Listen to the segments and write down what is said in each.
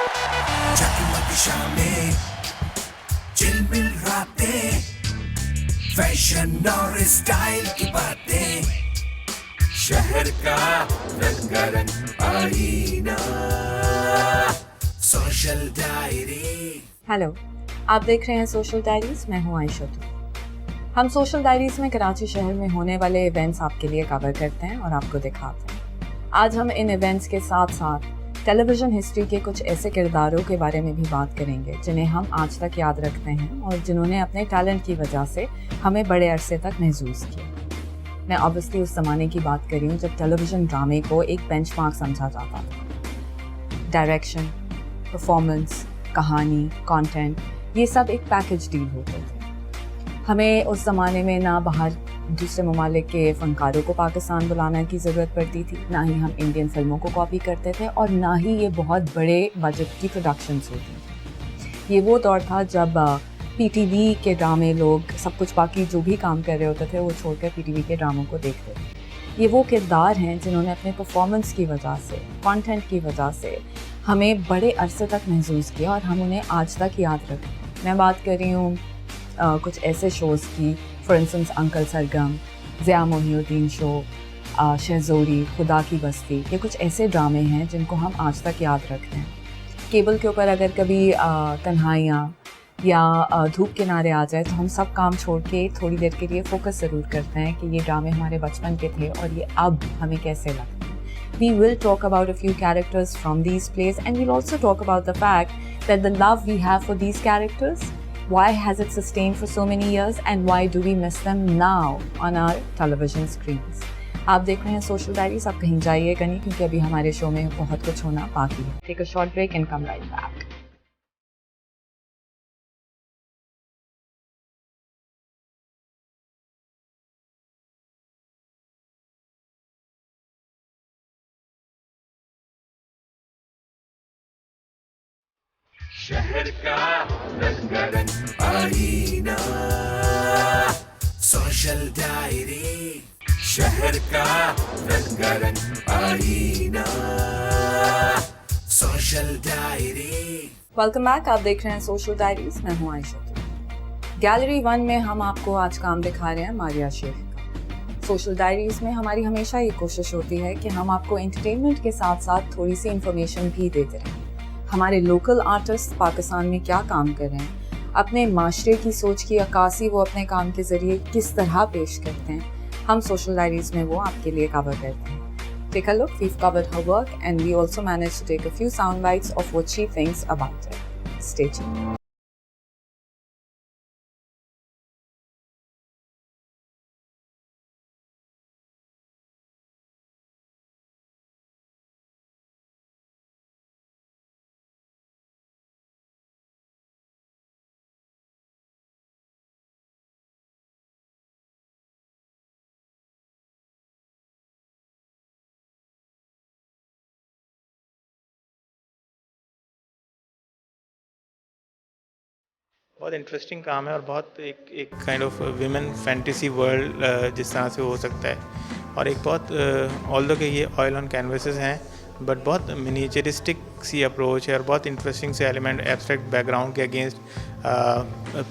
जगमग शामें, चिलमिल रातें, फैशन और स्टाइल की बातें, शहर का रंगारंग आईना, सोशल डायरी। हेलो, आप देख रहे हैं सोशल डायरीज। मैं हूं आयशा। हम सोशल डायरीज में कराची शहर में होने वाले इवेंट्स आपके लिए कवर करते हैं और आपको दिखाते हैं। आज हम इन इवेंट्स के साथ साथ टेलीविज़न हिस्ट्री के कुछ ऐसे किरदारों के बारे में भी बात करेंगे जिन्हें हम आज तक याद रखते हैं और जिन्होंने अपने टैलेंट की वजह से हमें बड़े अरसे तक महसूस किया। मैं ऑब्वियसली उस ज़माने की बात कर रही हूँ जब टेलीविज़न ड्रामे को एक बेंचमार्क समझा जाता था। डायरेक्शन, परफॉर्मेंस, कहानी, कंटेंट, ये सब एक पैकेज डील होते थे। हमें उस ज़माने में ना बाहर दूसरे ममालिक के फ़नकारों को पाकिस्तान बुलाने की ज़रूरत पड़ती थी, ना ही हम इंडियन फिल्मों को कॉपी करते थे और ना ही ये बहुत बड़े बजट की प्रोडक्शंस होती थी। ये वो दौर था जब पीटीवी के ड्रामे लोग सब कुछ बाकी जो भी काम कर रहे होते थे वो छोड़कर पीटीवी के ड्रामों को देखते थे। ये वो किरदार हैं जिन्होंने अपने परफॉर्मेंस की वजह से, कंटेंट की वजह से हमें बड़े अरसे तक महसूस किया और हम उन्हें आज तक याद रखें। मैं बात कर रही हूँ कुछ ऐसे शोज़ की, for instance uncle Sargam, Zia Mohyeddin show, Shahzori, Khuda ki बस्ती। ये कुछ ऐसे ड्रामे हैं जिनको हम आज तक याद रखते हैं। केबल के ऊपर अगर कभी तन्हाइयाँ या धूप किनारे आ जाए तो हम सब काम छोड़ के थोड़ी देर के लिए फोकस ज़रूर करते हैं कि ये ड्रामे हमारे बचपन के थे और ये अब हमें कैसे लगते हैं। We will talk about a few characters from these plays and we'll also talk about the fact that the love we have for these characters, why has it sustained for so many years and why do we miss them now on our television screens. आप देख रहे हैं social diaries. आप कहीं जाइएगा नहीं क्योंकि अभी हमारे शो में बहुत कुछ होना बाकी है। Take a short break and come right back. शहर का रंगारंग आईना, सोशल डायरी। शहर का रंगारंग आईना, सोशल डायरी। Welcome back. आप देख रहे हैं सोशल डायरीज। मैं हूं आयशा। गैलरी 1 में हम आपको आज काम दिखा रहे हैं मारिया शेख का। सोशल डायरीज में हमारी हमेशा ये कोशिश होती है कि हम आपको एंटरटेनमेंट के साथ साथ थोड़ी सी इंफॉर्मेशन भी देते रहें। हमारे लोकल आर्टिस्ट पाकिस्तान में क्या काम कर रहे हैं, अपने माशरे की सोच की अक्कासी वो अपने काम के ज़रिए किस तरह पेश करते हैं, हम सोशल डायरीज में वो आपके लिए कवर करते हैं। Take a look, we've covered her work and we also managed to take a few sound bites of what she thinks about it. Stay tuned. बहुत इंटरेस्टिंग काम है और बहुत एक एक kind of women fantasy world जिस तरह से हो सकता है। और एक बहुत ऑल्दो के ये ऑयल ऑन कैनवसेस हैं बट बहुत मिनिचरिस्टिक सी अप्रोच है और बहुत इंटरेस्टिंग से एलिमेंट एब्स्ट्रैक्ट बैकग्राउंड के अगेंस्ट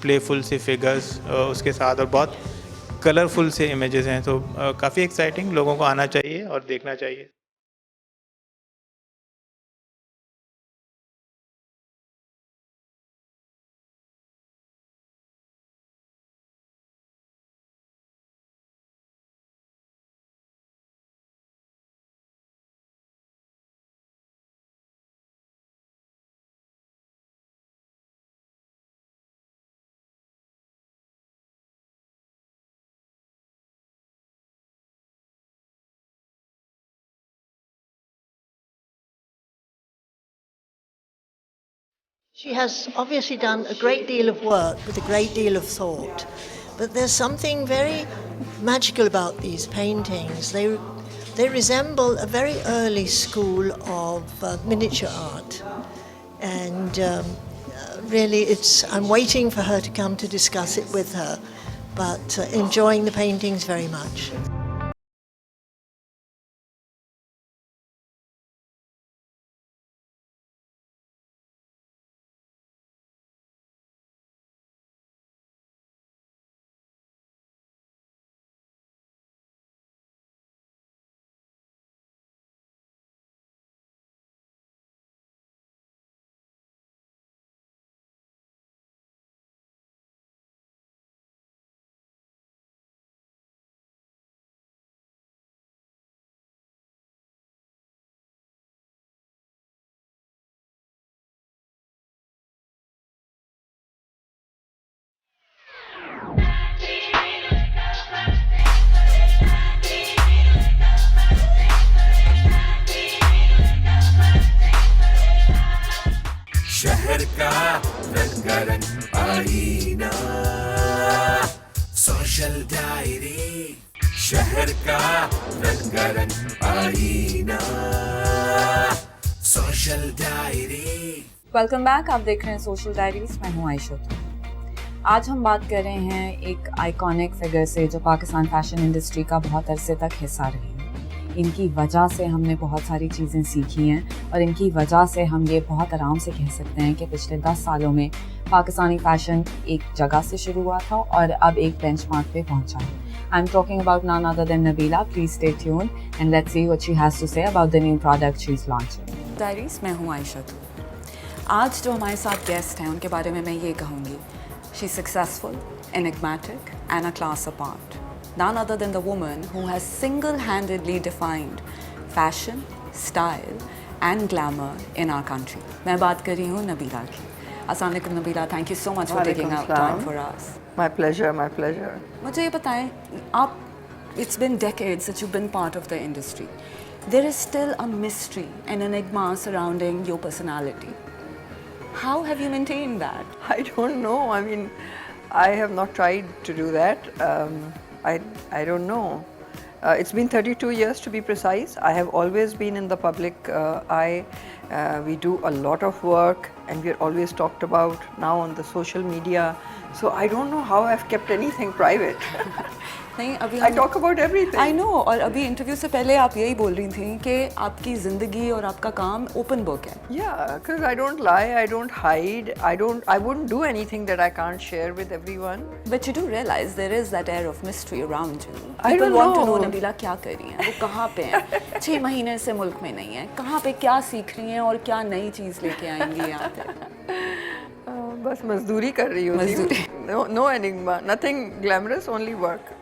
प्लेफुल से फिगर्स उसके साथ और बहुत कलरफुल से इमेजेस हैं। तो काफ़ी एक्साइटिंग, लोगों को आना चाहिए और देखना चाहिए। She has obviously done a great deal of work with a great deal of thought, but there's something very magical about these paintings. They resemble a very early school of miniature art, and really, I'm waiting for her to come to discuss it with her, but enjoying the paintings very much. शहर का रंगारंग आईना, social diary, शहर का रंगारंग आईना, social diary. Welcome back, आप देख रहे हैं सोशल डायरीज। मैं हूँ आयशा। आज हम बात कर रहे हैं एक आइकॉनिक फिगर से जो पाकिस्तान फैशन इंडस्ट्री का बहुत अरसे तक हिस्सा रही है। इनकी वजह से हमने बहुत सारी चीज़ें सीखी हैं और इनकी वजह से हम ये बहुत आराम से कह सकते हैं कि पिछले 10 सालों में पाकिस्तानी फैशन एक जगह से शुरू हुआ था और अब एक बेंचमार्क पे पहुंचा है। I am talking about none other than Nabila. Please stay tuned and let's see what she has to say about the new product she's launching. Diaries, मैं हूँ आयशा। आज जो हमारे साथ गेस्ट हैं उनके बारे में मैं ये कहूँगी, she successful, enigmatic and a class apart. None other than the woman who has single-handedly defined fashion, style and glamour in our country. मैं बात कर रही हूँ नबीला की। अस्सलाम वालेकुम Nabila, thank you so much for taking out time for us. My pleasure, my pleasure. मुझे ये बताएं, आप, it's been decades that you've been part of the industry. There is still a mystery and enigma surrounding your personality. How have you maintained that? I don't know. I mean, I have not tried to do that. I don't know. It's been 32 years to be precise. I have always been in the public eye. We do a lot of work and we are always talked about now on the social media. So I don't know how I've kept anything private. नहीं, अभी I talk about everything. I know, और अभी interview से पहले आप यही बोल रही थी कि आपकी ज़िंदगी और आपका काम ओपन बुक है। Yeah, because I don't lie, I don't hide, I wouldn't do anything that I can't share with everyone. But you do realize there is that air of mystery around you. I People don't want to know know. Nabila क्या कर रही हैं, वो कहाँ पे हैं, 6 महीने से मुल्क में नहीं है, कहाँ पे क्या सीख रही हैं और क्या नई चीज़ लेके आएंगी यहाँ पे। बस मजदूरी कर रही हूँ। मजदूरी। No enigma, nothing glamorous, only work.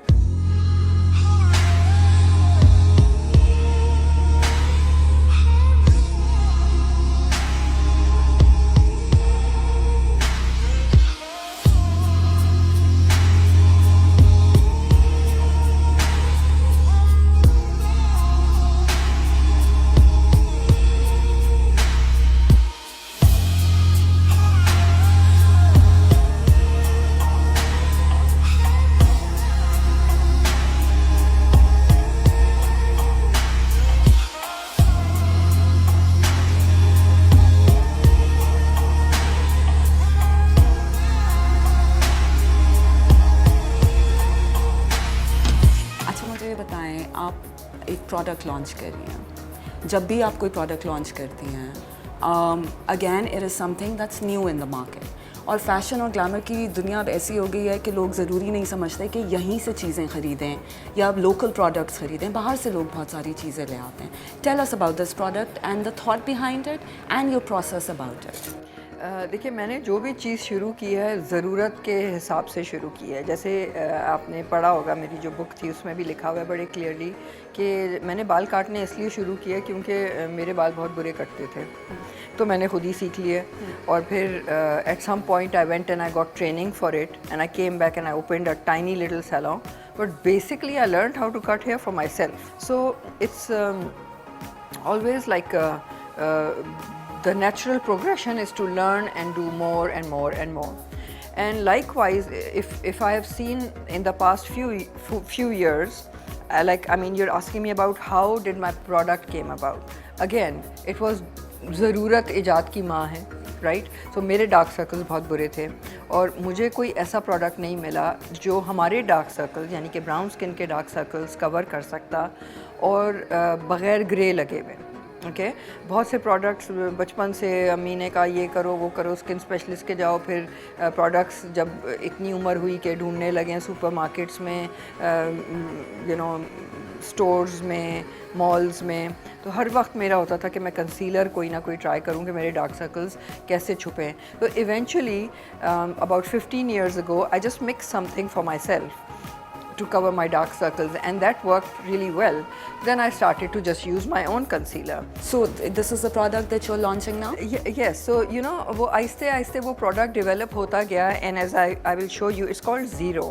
आप एक प्रोडक्ट लॉन्च कर रही हैं। जब भी आप कोई प्रोडक्ट लॉन्च करती हैं, again it is something that's new in the market. और फैशन और ग्लैमर की दुनिया अब ऐसी हो गई है कि लोग ज़रूरी नहीं समझते कि यहीं से चीज़ें ख़रीदें या अब लोकल प्रोडक्ट्स ख़रीदें, बाहर से लोग बहुत सारी चीज़ें ले आते हैं। Tell us about this product and the thought behind it and your process about it. देखिए, मैंने जो भी चीज़ शुरू की है ज़रूरत के हिसाब से शुरू की है। जैसे आपने पढ़ा होगा, मेरी जो बुक थी उसमें भी लिखा हुआ है बड़े क्लियरली कि मैंने बाल काटने इसलिए शुरू किया क्योंकि मेरे बाल बहुत बुरे कटते थे, तो मैंने खुद ही सीख लिए। और फिर at some point I went and I got training for it and I came back and I opened a tiny little salon, but basically I learned how to cut hair for myself. So it's always like the natural progression is to learn and do more and more and more. And likewise, if I have seen in the past few years, I mean, you're asking me about how did my product came about. Again, it was ज़रूरत इजाद की माँ है, right? सो मेरे dark circles बहुत बुरे थे और मुझे कोई ऐसा प्रोडक्ट नहीं मिला जो हमारे डार्क सर्कल्स यानी कि ब्राउन स्किन के डार्क सर्कल्स कवर कर सकता और बग़ैर ग्रे लगे हुए। ओके, बहुत से प्रोडक्ट्स बचपन से अम्मी ने कहा ये करो वो करो, स्किन स्पेशलिस्ट के जाओ, फिर प्रोडक्ट्स जब इतनी उम्र हुई कि ढूंढने लगे सुपरमार्केट्स में, यू नो, स्टोर्स में, मॉल्स में, तो हर वक्त मेरा होता था कि मैं कंसीलर कोई ना कोई ट्राई करूं कि मेरे डार्क सर्कल्स कैसे छुपें। तो eventually about 15 years ago I just mixed something for myself to cover my dark circles and that worked really well. Then I started to just use my own concealer. So this is the product that you're launching now? Yes, so you know वो आहिस्ते आहिस्ते वो product develop होता गया and as I will show you, it's called Zero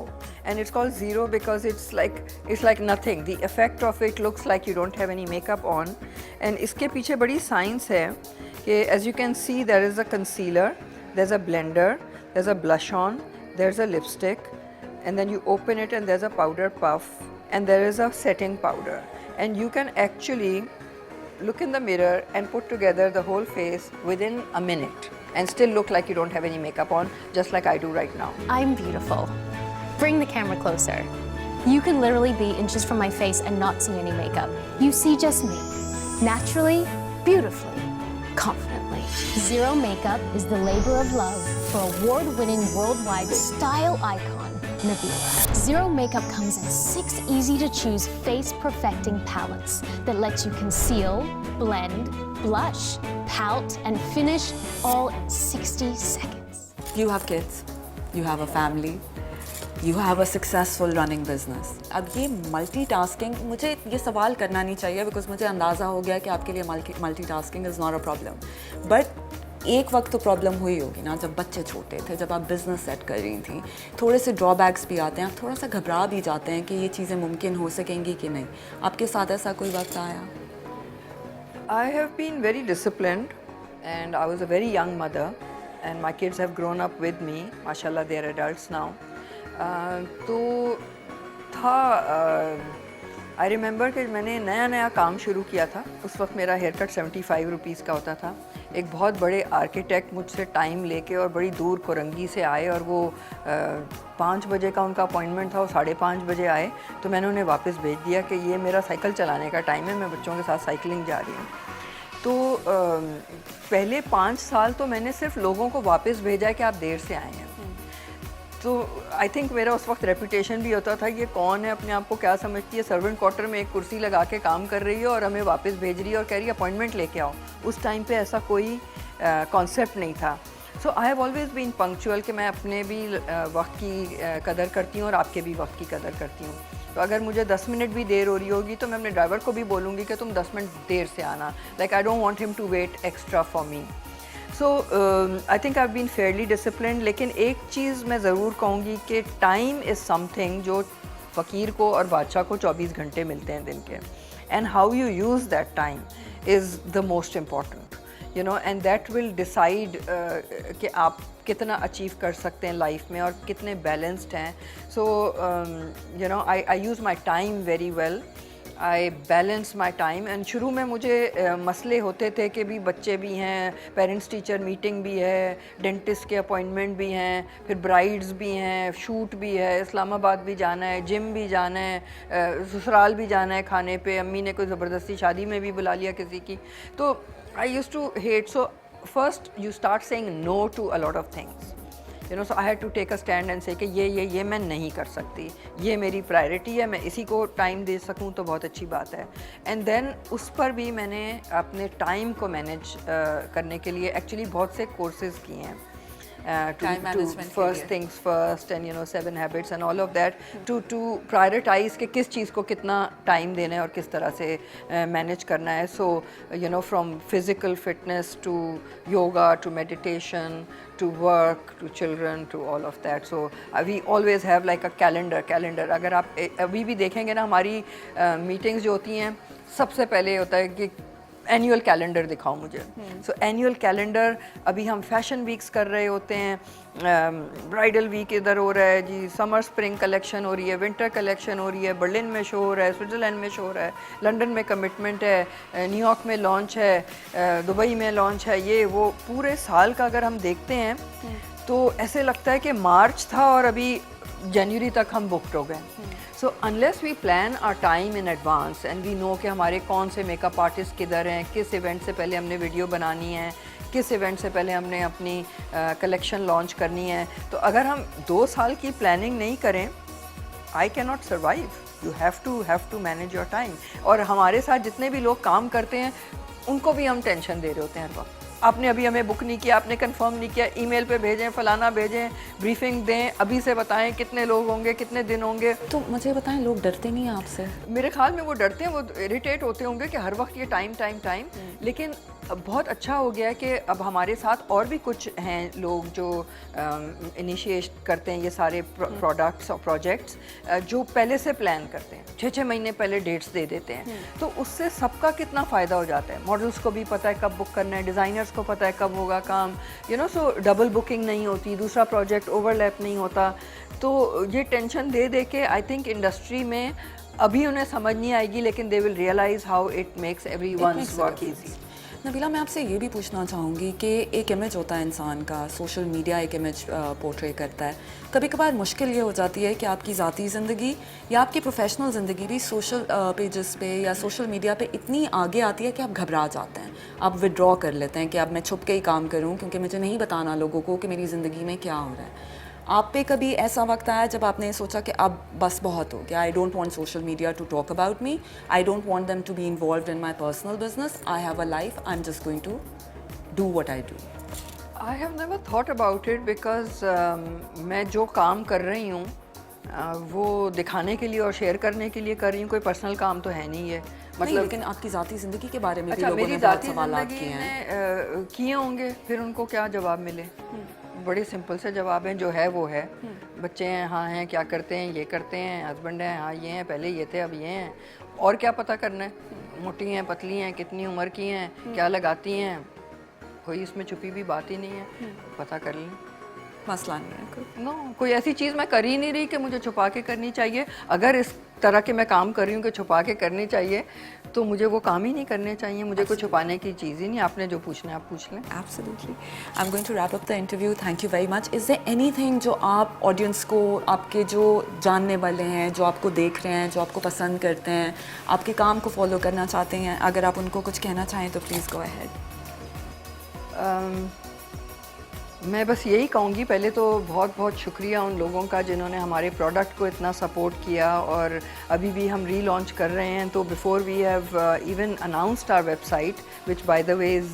and it's called Zero because it's like nothing. The effect of it looks like you don't have any makeup on and इसके पीछे बड़ी science है कि as you can see there is a concealer there's a blender, there's a blush on, there's a lipstick, and then you open it and there's a powder puff, and there is a setting powder. And you can actually look in the mirror and put together the whole face within a minute and still look like you don't have any makeup on, just like I do right now. I'm beautiful. Bring the camera closer. You can literally be inches from my face and not see any makeup. You see just me. Naturally, beautifully, confidently. Zero Makeup is the labor of love for award-winning worldwide style icon, Nabila. Zero Makeup comes in 6 easy-to-choose face-perfecting palettes that lets you conceal, blend, blush, pout, and finish all in 60 seconds. You have kids, you have a family, you have a successful running business. अब ये multitasking, मुझे ये सवाल करना नहीं चाहिए because मुझे अंदाज़ा हो गया कि आपके लिए multitasking is not a problem. But एक वक्त तो प्रॉब्लम हुई होगी ना जब बच्चे छोटे थे, जब आप बिज़नेस सेट कर रही थी, थोड़े से ड्रॉबैक्स भी आते हैं, आप थोड़ा सा घबरा भी जाते हैं कि ये चीज़ें मुमकिन हो सकेंगी कि नहीं. आपके साथ ऐसा कोई वक्त आया? I have been very disciplined and I was a very young mother and my kids have grown up with me. Mashallah, they are adults now. तो था आई रिमेंबर कि मैंने नया काम शुरू किया था. उस वक्त मेरा हेयर कट 75 रुपीज़ का होता था. एक बहुत बड़े आर्किटेक्ट मुझसे टाइम लेके और बड़ी दूर कोरंगी से आए और वो 5 बजे का उनका अपॉइंटमेंट था, वो 5:30 बजे आए. तो मैंने उन्हें वापस भेज दिया कि ये मेरा साइकिल चलाने का टाइम है, मैं बच्चों के साथ साइकिलिंग जा रही हूँ. तो पहले 5 साल तो मैंने सिर्फ लोगों को वापस भेजा है कि आप देर से आए हैं. तो आई थिंक मेरा उस वक्त रेपुटेशन भी होता था, ये कौन है, अपने आप को क्या समझती है, सर्वेंट क्वार्टर में एक कुर्सी लगा के काम कर रही है और हमें वापस भेज रही है और कह रही है अपॉइंटमेंट लेके आओ. उस टाइम पे ऐसा कोई कॉन्सेप्ट नहीं था. So I have always been punctual कि मैं अपने भी वक्त की कदर करती हूँ और आपके भी वक्त की कदर करती हूँ. तो अगर मुझे 10 मिनट भी देर हो रही होगी तो मैं अपने ड्राइवर को भी बोलूँगी कि तुम 10 मिनट देर से आना. Like I don't want him to wait extra for me. So I think I have been fairly disciplined. लेकिन एक चीज़ मैं ज़रूर कहूँगी कि टाइम इज़ समथिंग जो फ़कीर को और बादशाह को 24 घंटे मिलते हैं दिन के. And how you use that time is the most important, you know, and that will decide कि आप कितना अचीव कर सकते हैं लाइफ में और कितने बैलेंस्ड हैं. So you know I use my time very well. I balance my time. And शुरू में मुझे मसले होते थे कि भी बच्चे भी हैं, पेरेंट्स टीचर मीटिंग भी है, डेंटिस्ट के अपॉइंटमेंट भी हैं, फिर ब्राइड्स भी हैं, शूट भी है, इस्लामाबाद भी जाना है, जिम भी जाना है, ससुराल भी जाना है खाने पे, अम्मी ने कोई ज़बरदस्ती शादी में भी बुला लिया किसी की. तो I used to hate. So first you start saying no to a lot of things, you know. So I had to take a stand and say कि ये मैं नहीं कर सकती, ये मेरी प्रायोरिटी है, मैं इसी को टाइम दे सकूं तो बहुत अच्छी बात है. एंड देन उस पर भी मैंने अपने टाइम को मैनेज करने के लिए एक्चुअली बहुत से कोर्सेज़ किए हैं. to first things first and you know 7 habits and all of that to prioritize कि किस चीज़ को कितना टाइम देना है और किस तरह से मैनेज करना है. So you know from physical fitness to yoga to meditation to work to children to all of that. So we always have like a calendar. अगर आप अभी भी देखेंगे ना हमारी मीटिंग्स जो होती हैं सबसे पहले होता है कि एनुअल कैलेंडर दिखाओ मुझे. सो एनुअल कैलेंडर अभी हम फैशन वीक्स कर रहे होते हैं, ब्राइडल वीक इधर हो रहा है जी, समर स्प्रिंग कलेक्शन हो रही है, विंटर कलेक्शन हो रही है, बर्लिन में शो हो रहा है, स्विट्ज़रलैंड में शो हो रहा है, लंदन में कमिटमेंट है, न्यूयॉर्क में लॉन्च है, दुबई में लॉन्च है. ये वो पूरे साल का अगर हम देखते हैं तो ऐसे लगता है कि मार्च था और अभी जनवरी तक हम बुकड हो गए. So unless we plan our time in advance and we know कि हमारे कौन से मेकअप आर्टिस्ट किधर हैं, किस इवेंट से पहले हमने वीडियो बनानी है, किस इवेंट से पहले हमने अपनी कलेक्शन लॉन्च करनी है, तो अगर हम 2 साल की प्लानिंग नहीं करें I can not survive. You have to manage your time. और हमारे साथ जितने भी लोग काम करते हैं उनको भी हम टेंशन दे रहे होते हैं हर वक्त. आपने अभी हमें बुक नहीं किया, आपने कंफर्म नहीं किया, ईमेल पे भेजें, फलाना भेजें, ब्रीफिंग दें, अभी से बताएं कितने लोग होंगे, कितने दिन होंगे. तो मुझे बताएं, लोग डरते नहीं हैं आपसे? मेरे ख्याल में वो डरते हैं, वो इरिटेट होते होंगे कि हर वक्त ये टाइम. लेकिन बहुत अच्छा हो गया कि अब हमारे साथ और भी कुछ हैं लोग जो इनिशिएट करते हैं ये सारे प्रोडक्ट्स और प्रोजेक्ट्स जो पहले से प्लान करते हैं, 6-6 महीने पहले डेट्स दे देते हैं। तो उससे सबका कितना फ़ायदा हो जाता है। मॉडल्स को भी पता है कब बुक करना है, डिज़ाइनर्स को पता है कब होगा काम, सो डबल बुकिंग नहीं होती, दूसरा प्रोजेक्ट ओवरलैप नहीं होता। तो ये टेंशन दे दे के आई थिंक इंडस्ट्री में अभी उन्हें समझ नहीं आएगी, लेकिन they will realize how it makes everyone's work easy. Nabila, मैं आपसे ये भी पूछना चाहूँगी कि एक इमेज होता है इंसान का, सोशल मीडिया एक इमेज पोर्ट्रे करता है। कभी कभार मुश्किल ये हो जाती है कि आपकी ज़ाती ज़िंदगी या आपकी प्रोफेशनल ज़िंदगी भी सोशल पेजेस पे या सोशल मीडिया पे इतनी आगे आती है कि आप घबरा जाते हैं, आप विड्रॉ कर लेते हैं कि अब मैं छुप के ही काम करूँ क्योंकि मुझे नहीं बताना लोगों को कि मेरी ज़िंदगी में क्या हो रहा है। आप पे कभी ऐसा वक्त आया जब आपने सोचा कि अब बस बहुत हो गया, I don't want social media to talk about me, I don't want them to be involved in my personal business, I have a life, I am just going to do what I do? I have never thought about it because मैं जो काम कर रही हूँ वो दिखाने के लिए और शेयर करने के लिए कर रही हूँ, कोई पर्सनल काम तो है नहीं है। मतलब लेकिन आपकी ज़ाती ज़िंदगी के बारे में भी अच्छा, लोगों मेरी ने बहुत ज़ाती सवाल ज़िंदगी किए हैं। में किए होंगे, फिर उनको क्या जवाब मिले? बड़े सिंपल से जवाब हैं, जो है वो है। बच्चे हैं, हाँ हैं, क्या करते हैं, ये करते हैं, हस्बैंड हैं, हाँ ये हैं, पहले ये थे अब ये हैं, और क्या पता करना है? मोटी हैं, पतली हैं, कितनी उम्र की हैं, क्या लगाती हैं, कोई इसमें छुपी भी बात ही नहीं है, पता कर लें। मसला नहीं है कोई। नो, कोई ऐसी चीज़ मैं कर ही नहीं रही कि मुझे छुपा के करनी चाहिए। अगर इस तरह के मैं काम कर रही हूँ कि छुपा के करनी चाहिए, तो मुझे वो काम ही नहीं करने चाहिए। मुझे कोई छुपाने की चीज़ ही नहीं। आपने जो पूछना है आप पूछ लें। Absolutely. I'm going to wrap up the interview. Thank you very much. Is there anything जो आप ऑडियंस को, आपके जो जानने वाले हैं, जो आपको देख रहे हैं, जो आपको पसंद करते हैं, आपके काम को फॉलो करना चाहते हैं, अगर आप उनको कुछ कहना चाहें तो प्लीज़ गो अहेड। मैं बस यही कहूँगी, पहले तो बहुत बहुत शुक्रिया उन लोगों का जिन्होंने हमारे प्रोडक्ट को इतना सपोर्ट किया, और अभी भी हम रीलॉन्च कर रहे हैं। तो before we have even announced our website, which by the way is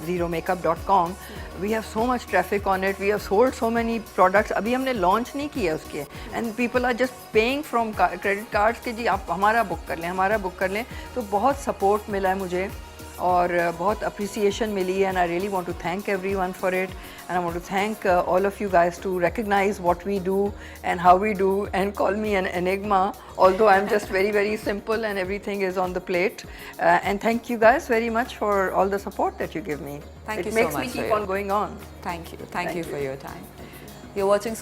zeromakeup.com, we have so much traffic on it, we have sold so many products. अभी हमने लॉन्च नहीं किया उसके, and people are just paying from credit cards के जी आप हमारा book कर लें, हमारा बुक कर लें। तो बहुत सपोर्ट मिला है मुझे और बहुत अप्रिसिएशन मिली है, and I really want to thank everyone for it, and I want to thank all of you guys to recognize what we do and how we do and call me an enigma, although I'm just very simple and everything is on the plate. And thank you guys very much for all the support that you give me. Thank you it so makes much me for keep your- on going on. Thank you for your time. You're watching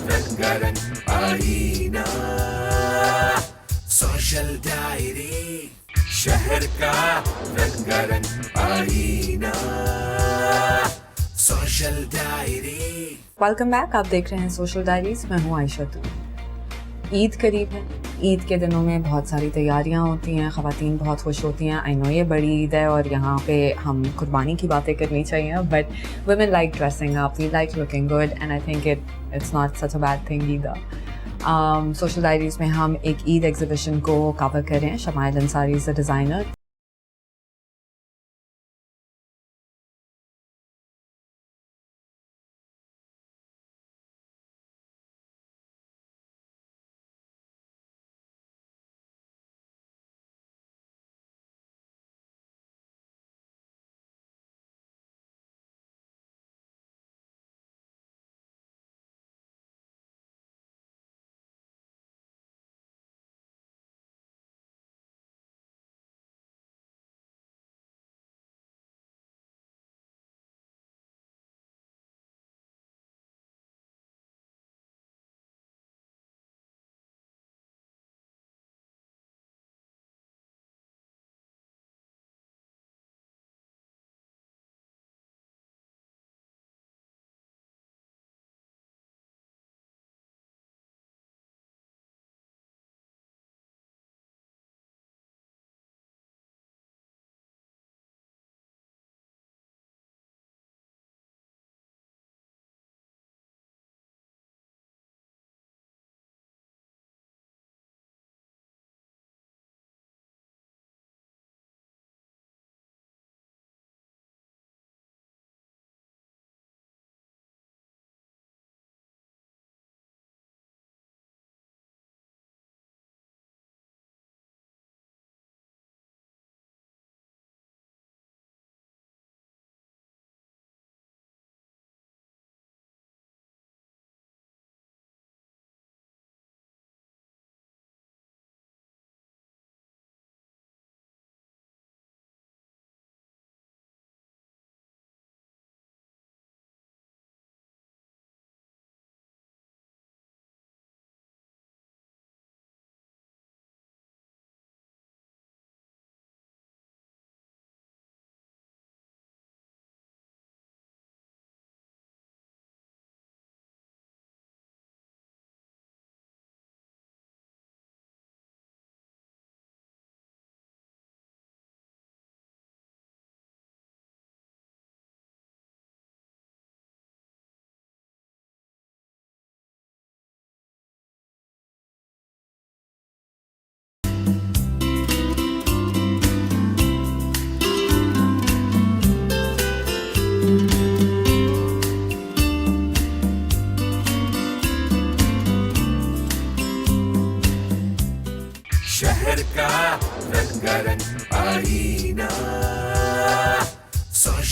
रंगारंग आईना, social diary, शहर का रंगारंग आईना, social diary. Welcome back, आप देख रहे हैं सोशल डायरीज। मैं हूँ आयशा तू। ईद करीब है। ईद के दिनों में बहुत सारी तैयारियां होती हैं, ख़वातीन बहुत खुश होती हैं। आई नो ये बड़ी ईद है और यहाँ पे हम कुर्बानी की बातें करनी चाहिए, but women like dressing up, we like looking good, and I think it's not such a bad thing either. Social diaries में हम एक ईद एग्जीबिशन को कवर करें। Shamail Ansari is a designer.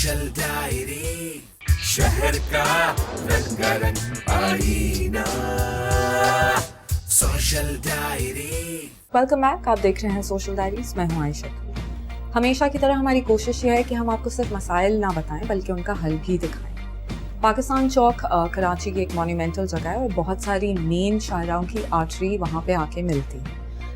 Social diary शहर का रंगारंग आईना सोशल डायरी। वेलकम बैक, आप देख रहे हैं सोशल डायरीज, मैं हूं आयशा। हमेशा की तरह हमारी कोशिश यह है कि हम आपको सिर्फ मसाइल ना बताएं बल्कि उनका हल भी दिखाएं। पाकिस्तान चौक कराची की एक मॉन्यूमेंटल जगह है और बहुत सारी मेन शायराओं की आर्टरी वहाँ पे आके मिलती है।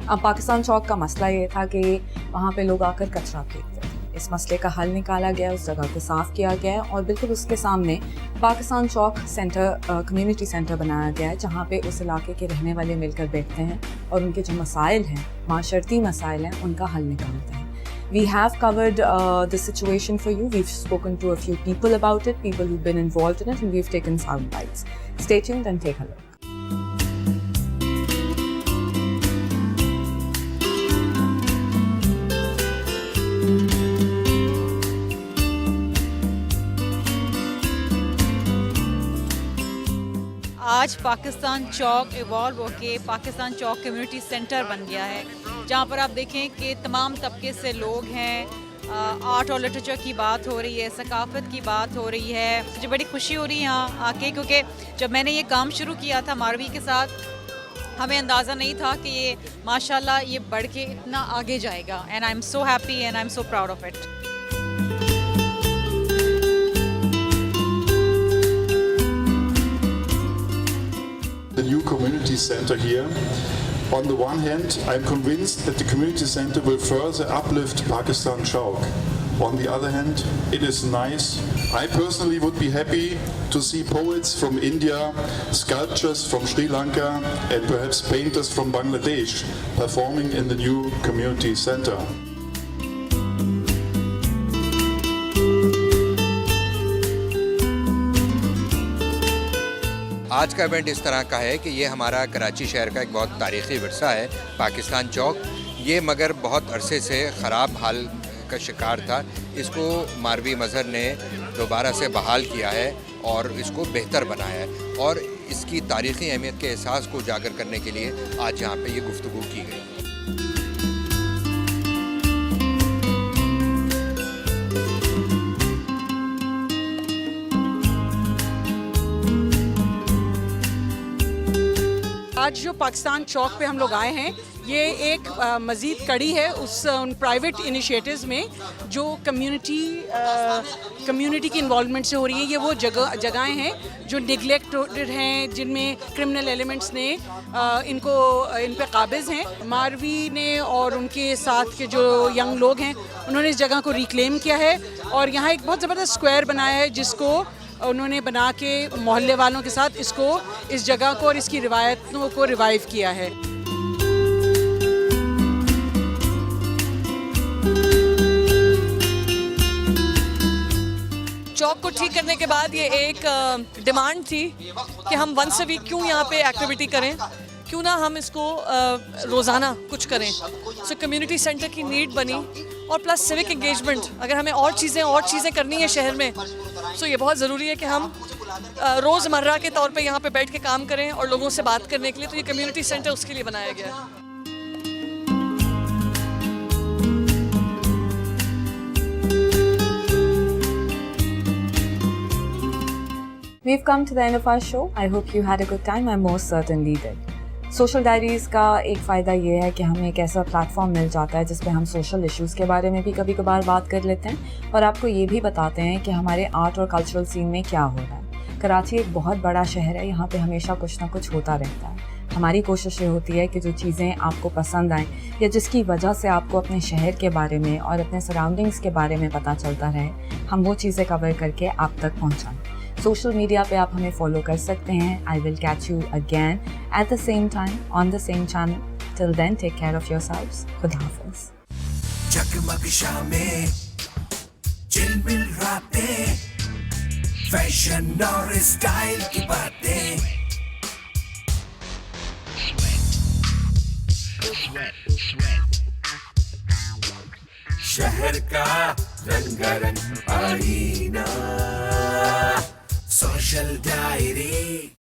अब पाकिस्तान चौक का मसला ये था कि वहाँ पे लोग आकर कचरा फेंकते थे। इस मसले का हल निकाला गया, उस जगह को साफ़ किया गया और बिल्कुल उसके सामने पाकिस्तान चौक सेंटर कम्युनिटी सेंटर बनाया गया है, जहाँ पे उस इलाके के रहने वाले मिलकर बैठते हैं और उनके जो मसाइल हैं, माशरती मसाइल हैं, उनका हल निकालते हैं। We have covered the situation for you. We've spoken to a few people about it, people who've been involved in it, and we've taken sound bites. Stay tuned and take a look. आज पाकिस्तान चौक evolve होके पाकिस्तान चौक community centre बन गया है, जहाँ पर आप देखें कि तमाम तबके से लोग हैं। आर्ट और लिटरेचर की बात हो रही है, सकाफ़त की बात हो रही है। मुझे बड़ी खुशी हो रही है यहाँ आके, क्योंकि जब मैंने ये काम शुरू किया था मारवी के साथ, हमें अंदाज़ा नहीं था कि ये माशाल्लाह ये बढ़ के इतना आगे जाएगा। And I am so happy and I am so proud of it. The new community center here. On the one hand, I'm convinced that the community center will further uplift Pakistan Chowk. On the other hand, it is nice. I personally would be happy to see poets from India, sculptors from Sri Lanka, and perhaps painters from Bangladesh performing in the new community center. आज का event इस तरह का है कि ये हमारा कराची शहर का एक बहुत तारीख़ी विरसा है, पाकिस्तान चौक। ये मगर बहुत अरसे से ख़राब हाल का शिकार था। इसको मारवी मज़हर ने दोबारा से बहाल किया है और इसको बेहतर बनाया है, और इसकी तारीख़ी अहमियत के एहसास को उजागर करने के लिए आज यहाँ पे ये गुफ्तगू की गई। आज जो पाकिस्तान चौक पे हम लोग आए हैं, ये एक मज़ीद कड़ी है उन प्राइवेट इनिशिएटिव्स में जो कम्युनिटी की इन्वॉल्वमेंट से हो रही है। ये वो जगहें हैं जो निगलेक्टेड हैं, जिनमें क्रिमिनल एलिमेंट्स ने इन पे काबिज़ हैं। मारवी ने और उनके साथ के जो यंग लोग हैं, उन्होंने इस जगह को रिक्लेम किया है और यहाँ एक बहुत ज़बरदस्त स्क्वायर बनाया है, जिसको उन्होंने बना के मोहल्ले वालों के साथ इस जगह को और इसकी रिवायतों को रिवाइव किया है। चौक को ठीक करने के बाद ये एक डिमांड थी कि हम वंस अ वीक क्यों यहाँ पे एक्टिविटी करें, क्यों ना हम इसको रोज़ाना कुछ करें। सो कम्युनिटी सेंटर की नीड बनी और प्लस सिविक एंगेजमेंट। अगर हमें और चीज़ें करनी है शहर में, सो ये बहुत ज़रूरी है कि हम रोज़मर्रा के तौर पे यहाँ पे बैठ के काम करें और लोगों से बात करने के लिए। तो ये कम्युनिटी सेंटर उसके लिए बनाया गया है। We've come to the end of our show. I hope you had a good time. I most certainly did. Social diaries का एक फ़ायदा ये है कि हमें एक ऐसा प्लेटफॉर्म मिल जाता है जिस पे हम सोशल इश्यूज़ के बारे में भी कभी कभार बात कर लेते हैं और आपको ये भी बताते हैं कि हमारे आर्ट और कल्चरल सीन में क्या हो रहा है। कराची एक बहुत बड़ा शहर है, यहाँ पे हमेशा कुछ ना कुछ होता रहता है। हमारी कोशिश ये होती है कि जो चीज़ें आपको पसंद आएँ या जिसकी वजह से आपको अपने शहर के बारे में और अपने सराउंडिंग्स के बारे में पता चलता रहे, हम वो चीज़ें कवर करके आप तक पहुँचाएँ। सोशल मीडिया पे आप हमें फॉलो कर सकते हैं। I will catch you again at the same time on the same channel. Till then take care of yourselves. खुदा हाफिज़। जगमग शामें, चिलमिल रातें, फैशन और स्टाइल की बातें, शहर का रंगारंग आईना सोशल डायरी।